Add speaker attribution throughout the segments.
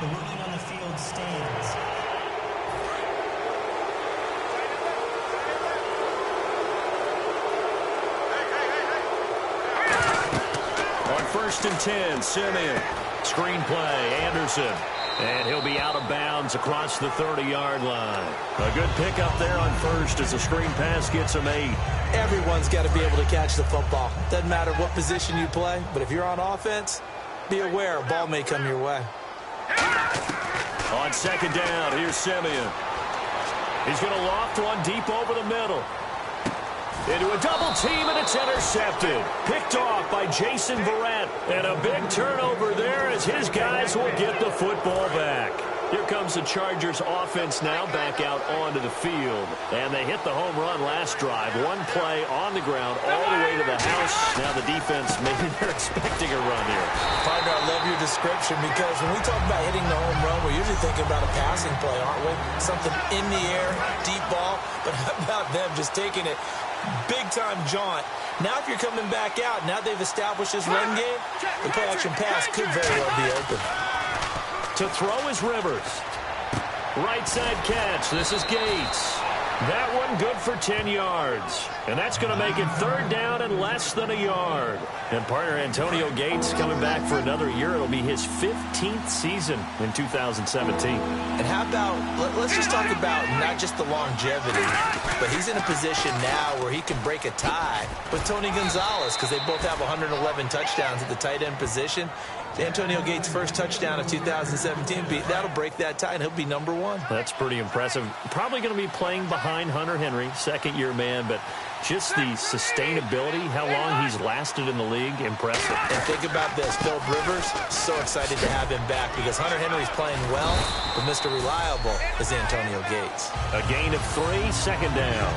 Speaker 1: The working on the field stands.
Speaker 2: On 1st and 10, Simeon. Screen play, Anderson. And he'll be out of bounds across the 30-yard line. A good pickup there on 1st as the screen pass gets him 8.
Speaker 3: Everyone's got to be able to catch the football. Doesn't matter what position you play, but if you're on offense, be aware a ball may come your way.
Speaker 2: On 2nd down, here's Simeon. He's going to loft one deep over the middle. Into a double team, and it's intercepted. Picked off by Jason Verrett. And a big turnover there as his guys will get the football back. Here comes the Chargers offense now back out onto the field. And they hit the home run last drive. One play on the ground all the way to the house. Now the defense, maybe they're expecting a run here.
Speaker 3: Partner, I love your description because when we talk about hitting the home run, we're usually thinking about a passing play, aren't we? Something in the air, deep ball. But how about them just taking it big-time jaunt? Now if you're coming back out, now they've established this run game, the play-action pass could very well be open.
Speaker 2: To throw is Rivers. Right side catch. This is Gates. That one good for 10 yards. And that's going to make it 3rd down and less than a yard. And partner Antonio Gates coming back for another year. It'll be his 15th season in 2017.
Speaker 3: And how about, let's just talk about not just the longevity, but he's in a position now where he can break a tie with Tony Gonzalez because they both have 111 touchdowns at the tight end position. Antonio Gates' first touchdown of 2017, that'll break that tie, and he'll be number 1.
Speaker 2: That's pretty impressive. Probably going to be playing behind Hunter Henry, second-year man, but just the sustainability, how long he's lasted in the league, impressive.
Speaker 3: And think about this, Philip Rivers, so excited to have him back because Hunter Henry's playing well, but Mr. Reliable is Antonio Gates.
Speaker 2: A gain of 3, 2nd down.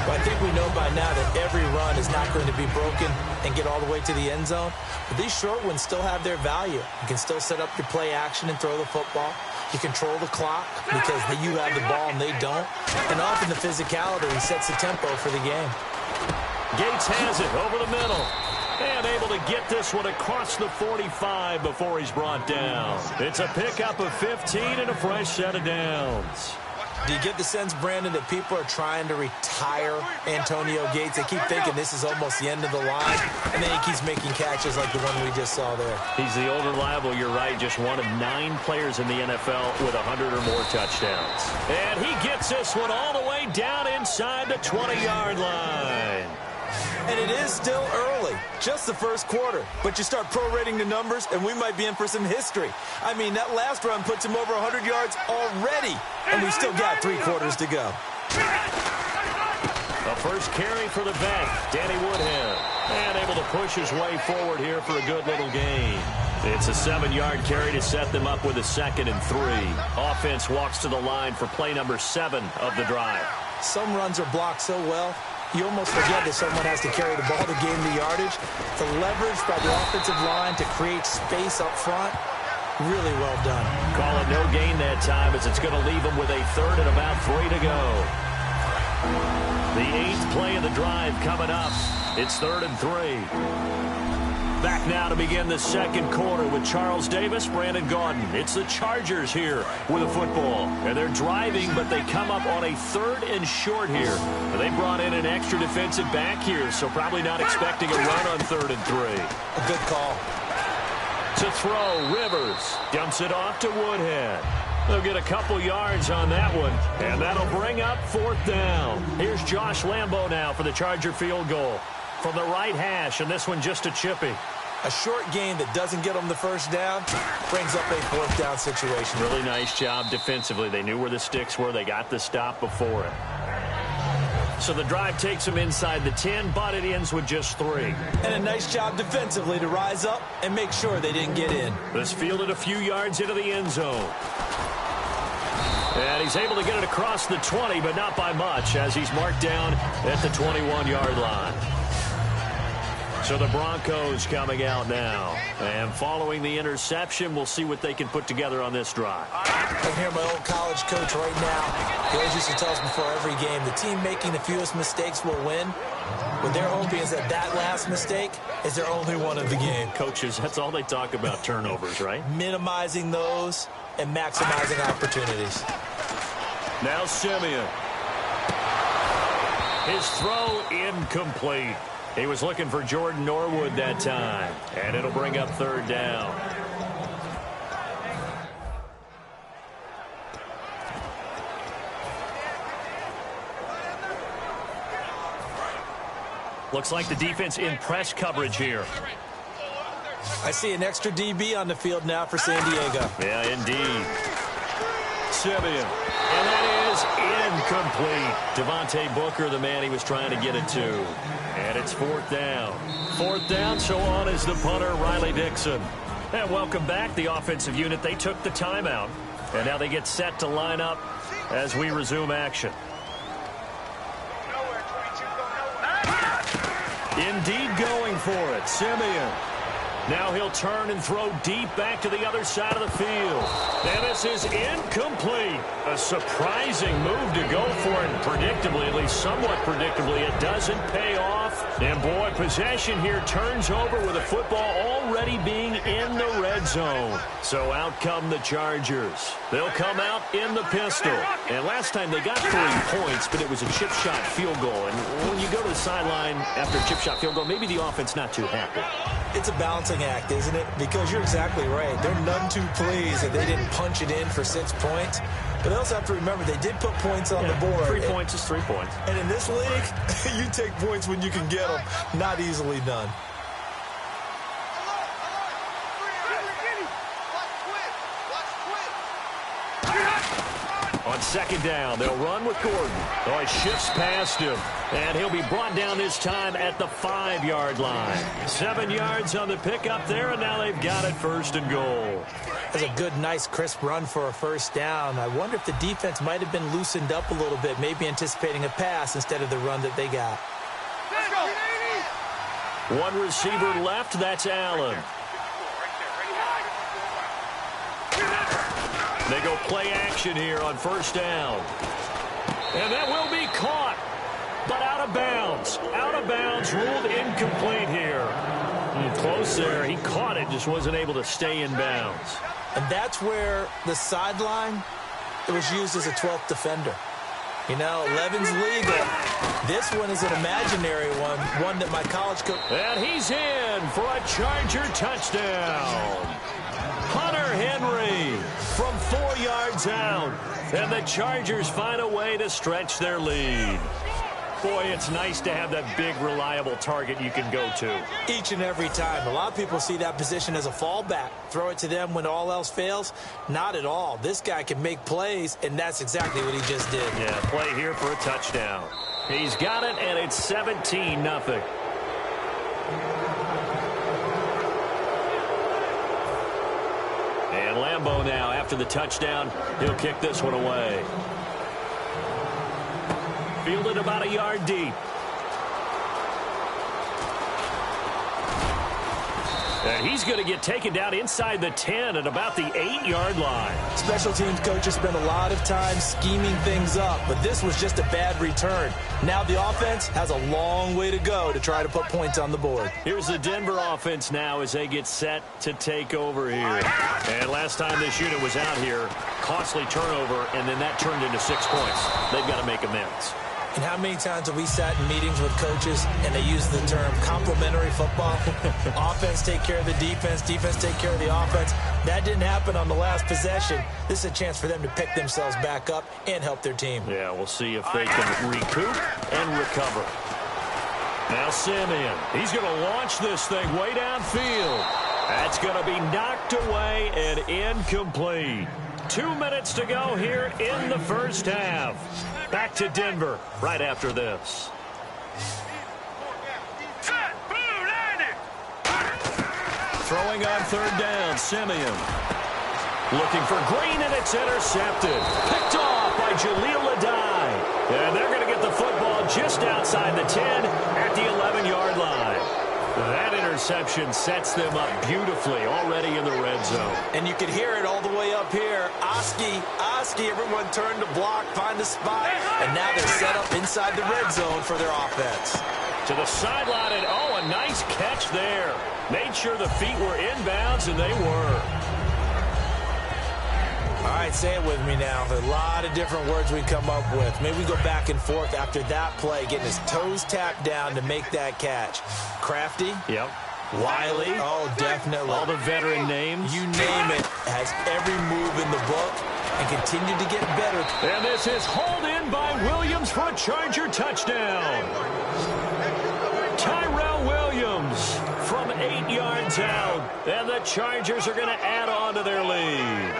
Speaker 3: Well, I think we know by now that every run is not going to be broken and get all the way to the end zone, but these short ones still have their value. You can still set up your play action and throw the football. You control the clock because you have the ball and they don't. And often the physicality sets the tempo for the game.
Speaker 2: Gates has it over the middle. And able to get this one across the 45 before he's brought down. It's a pickup of 15 and a fresh set of downs.
Speaker 3: Do you get the sense, Brandon, that people are trying to retire Antonio Gates? They keep thinking this is almost the end of the line, and then he keeps making catches like the one we just saw there.
Speaker 2: He's the old reliable, you're right, just one of 9 players in the NFL with 100 or more touchdowns. And he gets this one all the way down inside the 20-yard line.
Speaker 3: And it is still early, just the first quarter. But you start prorating the numbers, and we might be in for some history. I mean, that last run puts him over 100 yards already, and we still got 3 quarters to go.
Speaker 2: The first carry for the vet, Danny Woodhead. And able to push his way forward here for a good little gain. It's a 7-yard carry to set them up with a 2nd and 3. Offense walks to the line for play number 7 of the drive.
Speaker 3: Some runs are blocked so well, you almost forget that someone has to carry the ball to gain the yardage. The leverage by the offensive line to create space up front, really well done.
Speaker 2: Call it no gain that time as it's going to leave them with a 3rd and about 3 to go. The 8th play of the drive coming up. It's 3rd and 3. Back now to begin the second quarter with Charles Davis, Brandon Gaudin. It's the Chargers here with a football. And they're driving, but they come up on a 3rd and short here. They brought in an extra defensive back here, so probably not expecting a run on 3rd and 3.
Speaker 3: A good call.
Speaker 2: To throw, Rivers dumps it off to Woodhead. They'll get a couple yards on that one, and that'll bring up 4th down. Here's Josh Lambo now for the Charger field goal. From the right hash, and this one just a chippy.
Speaker 3: A short gain that doesn't get them the first down brings up a 4th down situation.
Speaker 2: Really nice job defensively. They knew where the sticks were. They got the stop before it. So the drive takes them inside the 10, but it ends with just 3.
Speaker 3: And a nice job defensively to rise up and make sure they didn't get in.
Speaker 2: This fielded a few yards into the end zone. And he's able to get it across the 20, but not by much, as he's marked down at the 21-yard line. So the Broncos coming out now. And following the interception, we'll see what they can put together on this drive.
Speaker 3: I can hear my old college coach right now. He always used to tell us before every game, the team making the fewest mistakes will win. What they're hoping is that that last mistake is their only one of the game.
Speaker 2: Coaches, that's all they talk about, turnovers, right?
Speaker 3: Minimizing those and maximizing opportunities.
Speaker 2: Now Simeon. His throw incomplete. He was looking for Jordan Norwood that time, and it'll bring up third down. Looks like the defense in press coverage here.
Speaker 3: I see an extra DB on the field now for San Diego.
Speaker 2: Yeah, indeed. Simeon. And that is incomplete. Devontae Booker, the man he was trying to get it to. And it's fourth down. Fourth down, so on is the punter, Riley Dixon. And welcome back, the offensive unit. They took the timeout. And now they get set to line up as we resume action. Indeed going for it. Simeon. Now he'll turn and throw deep back to the other side of the field. And this is incomplete. A surprising move to go for it. Predictably, at least somewhat predictably, it doesn't pay off. And boy, possession here turns over with the football already being in the red zone. So out come the Chargers. They'll come out in the pistol. And last time they got 3 points, but it was a chip shot field goal. And when you go to the sideline after a chip shot field goal, maybe the offense not too happy.
Speaker 3: It's a balancing act, isn't it? Because you're exactly right. They're none too pleased that they didn't punch it in for 6 points. But they also have to remember they did put points on the board.
Speaker 2: 3 points is 3 points.
Speaker 3: And in this league, you take points when you can get them. Not easily done.
Speaker 2: On second down, they'll run with Gordon. Oh, he shifts past him. And he'll be brought down this time at the 5-yard line. 7 yards on the pickup there, and now they've got it first and goal.
Speaker 3: That's a good, nice, crisp run for a first down. I wonder if the defense might have been loosened up a little bit, maybe anticipating a pass instead of the run that they got.
Speaker 2: One receiver left, that's Allen. They go play action here on first down. And that will be caught, but out of bounds. Out of bounds, ruled incomplete here. Close there. He caught it, just wasn't able to stay in bounds.
Speaker 3: And that's where the sideline, it was used as a 12th defender. You know, 11's legal. This one is an imaginary one that my college coach...
Speaker 2: And he's in for a Charger touchdown. Hunter Henry from 4 yards out. And the Chargers find a way to stretch their lead. Boy, it's nice to have that big, reliable target you can go to.
Speaker 3: Each and every time. A lot of people see that position as a fallback. Throw it to them when all else fails. Not at all. This guy can make plays, and that's exactly what he just did.
Speaker 2: Yeah, play here for a touchdown. He's got it, and it's 17-0. And Lambeau now, after the touchdown, he'll kick this one away. Fielded about a yard deep. And he's going to get taken down inside the 10 at about the 8-yard line.
Speaker 3: Special teams coaches spend a lot of time scheming things up, but this was just a bad return. Now the offense has a long way to go to try to put points on the board.
Speaker 2: Here's the Denver offense now as they get set to take over here. And last time this unit was out here, costly turnover, and then that turned into 6 points. They've got to make amends.
Speaker 3: And how many times have we sat in meetings with coaches and they use the term complementary football? Offense take care of the defense, defense take care of the offense. That didn't happen on the last possession. This is a chance for them to pick themselves back up and help their team.
Speaker 2: Yeah, we'll see if they can recoup and recover. Now Simeon, he's going to launch this thing way downfield. That's going to be knocked away and incomplete. 2 minutes to go here in the first half. Back to Denver right after this. Throwing on third down, Simeon. Looking for Green, and it's intercepted. Picked off by Jaleel Adai. And they're going to get the football just outside the 10 at the 11-yard line. That interception sets them up beautifully already in the red zone.
Speaker 3: And you can hear it all the way up here. Oski, everyone turned to block, find a spot, and now they're set up inside the red zone for their offense.
Speaker 2: To the sideline, and oh, a nice catch there. Made sure the feet were inbounds, and they were.
Speaker 3: right, say it with me now. There are a lot of different words we come up with. Maybe we go back and forth after that play, getting his toes tapped down to make that catch. Crafty?
Speaker 2: Yep. Wiley?
Speaker 3: Oh, definitely.
Speaker 2: All the veteran names?
Speaker 3: You name it. Has every move in the book and continued to get better.
Speaker 2: And this is hauled in by Williams for a Charger touchdown. Tyrell Williams from 8 yards out. And the Chargers are going to add on to their lead.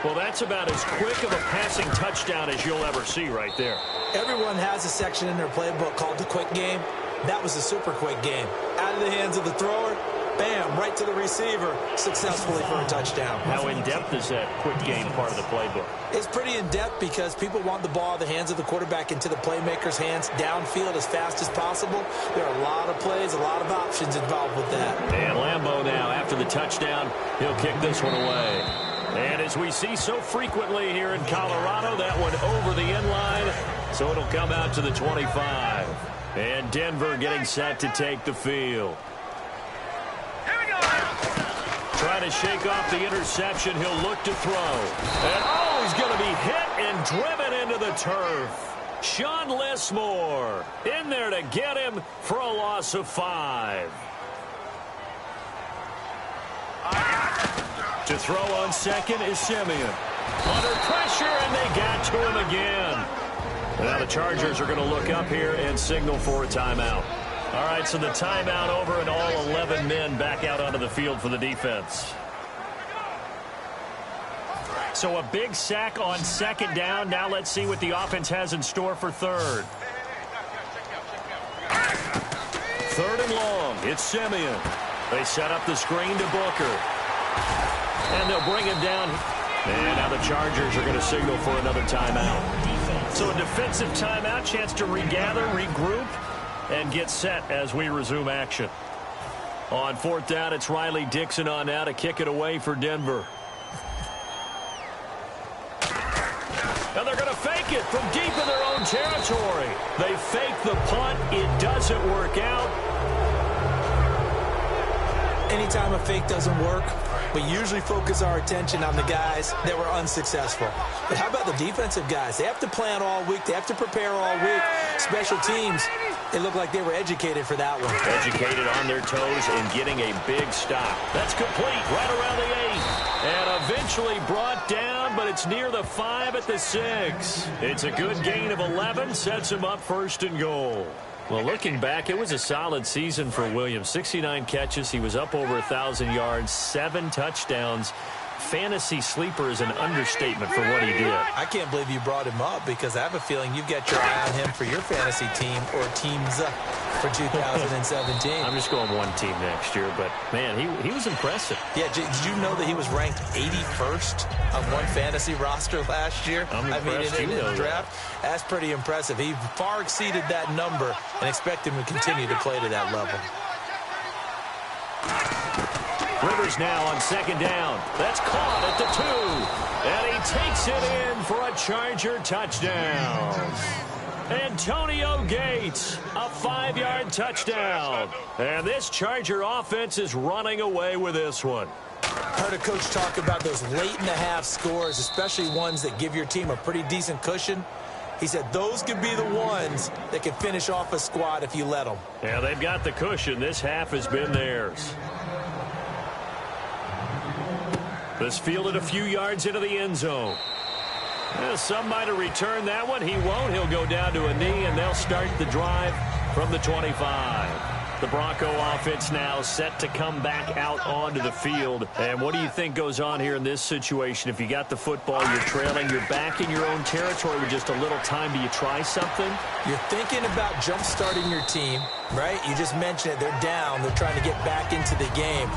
Speaker 2: Well, that's about as quick of a passing touchdown as you'll ever see right there.
Speaker 3: Everyone has a section in their playbook called the quick game. That was a super quick game. Out of the hands of the thrower, bam, right to the receiver, successfully for a touchdown.
Speaker 2: How in-depth is that quick game part of the playbook?
Speaker 3: It's pretty in-depth because people want the ball in the hands of the quarterback into the playmaker's hands downfield as fast as possible. There are a lot of plays, a lot of options involved with that.
Speaker 2: And Lambeau now, after the touchdown, he'll kick this one away. And as we see so frequently here in Colorado, that one over the end line, so it'll come out to the 25. And Denver getting set to take the field. Trying to shake off the interception. He'll look to throw. And, oh, he's going to be hit and driven into the turf. Sean Lismore in there to get him for a loss of 5. To throw on second is Simeon. Under pressure, and they got to him again. Now the Chargers are going to look up here and signal for a timeout. All right, so the timeout over and all 11 men back out onto the field for the defense. So a big sack on second down. Now let's see what the offense has in store for third. Third and long. It's Simeon. They set up the screen to Booker. And they'll bring him down. And now the Chargers are going to signal for another timeout. So a defensive timeout, chance to regather, regroup, and get set as we resume action. On fourth down, it's Riley Dixon on now to kick it away for Denver. And they're going to fake it from deep in their own territory. They fake the punt. It doesn't work out.
Speaker 3: Anytime a fake doesn't work, we usually focus our attention on the guys that were unsuccessful. But how about the defensive guys? They have to plan all week. They have to prepare all week. Special teams, it looked like they were educated for that one.
Speaker 2: Educated on their toes and getting a big stop. That's complete right around the 8. And eventually brought down, but it's near the 5 at the 6. It's a good gain of 11, sets him up first and goal. Well, looking back, it was a solid season for Williams. 69 catches. He was up over 1,000 yards, 7 touchdowns. Fantasy sleeper is an understatement for what he did.
Speaker 3: I can't believe you brought him up because I have a feeling you've got your eye on him for your fantasy team or teams for 2017.
Speaker 2: I'm just going one team next year, but, man, he was impressive.
Speaker 3: Yeah, did you know that he was ranked 81st on one fantasy roster last year?
Speaker 2: I'm impressed.
Speaker 3: In the draft. That's pretty impressive. He far exceeded that number and expect him to continue to play to that level.
Speaker 2: Rivers now on second down. That's caught at the 2. And he takes it in for a Charger touchdown. Antonio Gates, a 5-yard touchdown. And this Charger offense is running away with this one.
Speaker 3: Heard a coach talk about those late-in-the-half scores, especially ones that give your team a pretty decent cushion. He said those could be the ones that can finish off a squad if you let them.
Speaker 2: Yeah, they've got the cushion. This half has been theirs. This fielded a few yards into the end zone. Some might have returned that one. He won't. He'll go down to a knee, and they'll start the drive from the 25. The Bronco offense now set to come back out onto the field. And what do you think goes on here in this situation? If you got the football, you're trailing, you're back in your own territory with just a little time. Do you try something?
Speaker 3: You're thinking about jump-starting your team, right? You just mentioned it. They're down. They're trying to get back into the game.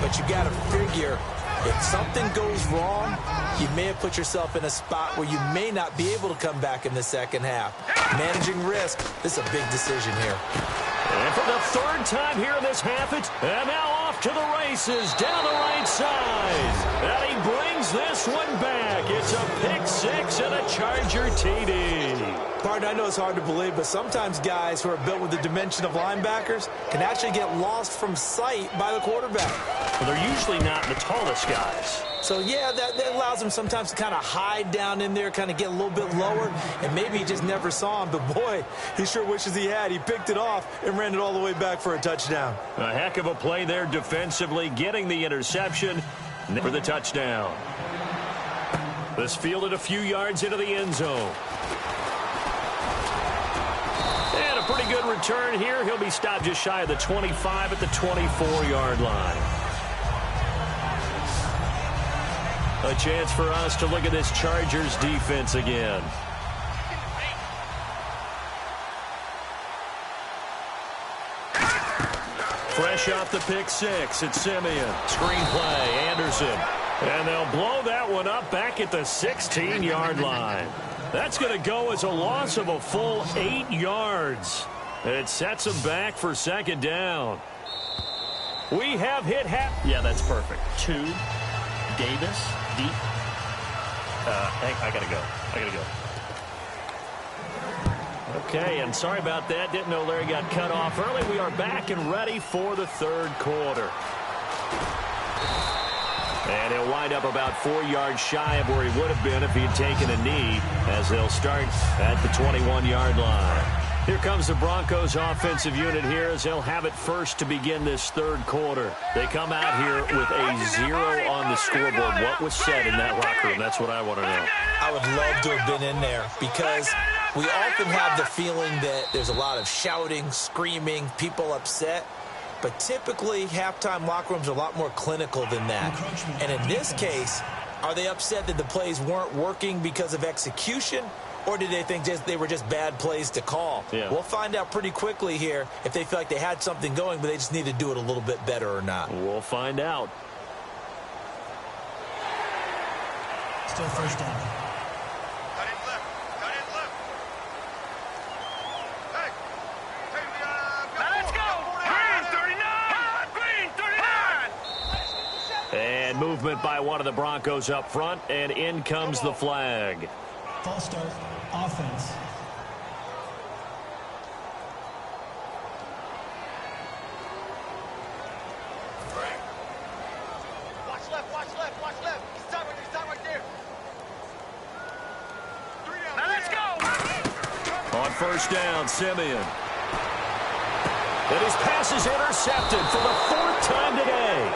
Speaker 3: But you got to figure if something goes wrong, you may have put yourself in a spot where you may not be able to come back in the second half. Managing risk, this is a big decision here.
Speaker 2: And for the third time here in this half, and now off to the races down the right side. And he brings this one back. It's a pick 6 and a Charger TD.
Speaker 3: Partner, I know it's hard to believe, but sometimes guys who are built with the dimension of linebackers can actually get lost from sight by the quarterback.
Speaker 2: Well, they're usually not the tallest guys.
Speaker 3: So, yeah, that allows them sometimes to kind of hide down in there, kind of get a little bit lower, and maybe he just never saw him. But, boy, he sure wishes he had. He picked it off and ran it all the way back for a touchdown.
Speaker 2: A heck of a play there defensively, getting the interception for the touchdown. This fielded a few yards into the end zone. And a pretty good return here. He'll be stopped just shy of the 25 at the 24-yard line. A chance for us to look at this Chargers defense again. Fresh off the pick six, it's Simeon. Screenplay, Anderson. And they'll blow that one up back at the 16-yard line. That's going to go as a loss of a full 8 yards. It sets them back for second down. We have hit half. Yeah, that's perfect. 2, Davis, deep. I got to go. Okay, and sorry about that. Didn't know Larry got cut off early. We are back and ready for the third quarter. And he'll wind up about 4 yards shy of where he would have been if he had taken a knee, as they'll start at the 21-yard line. Here comes the Broncos offensive unit here as they'll have it first to begin this third quarter. They come out here with a 0 on the scoreboard. What was said in that locker room? That's what I want to know.
Speaker 3: I would love to have been in there because we often have the feeling that there's a lot of shouting, screaming, people upset. But typically, halftime locker rooms are a lot more clinical than that. And in this case, are they upset that the plays weren't working because of execution? Or did they think they were just bad plays to call?
Speaker 2: Yeah.
Speaker 3: We'll find out pretty quickly here if they feel like they had something going, but they just need to do it a little bit better or not.
Speaker 2: We'll find out.
Speaker 1: Still first down.
Speaker 4: Cut it left. Hey. Let's go. Green 39.
Speaker 2: And movement by one of the Broncos up front, and in comes the flag.
Speaker 1: False start. Offense.
Speaker 4: Watch left. Stop right there. 3 down. Now let's go.
Speaker 2: On first down, Simeon. And his pass is intercepted for the 4th time today.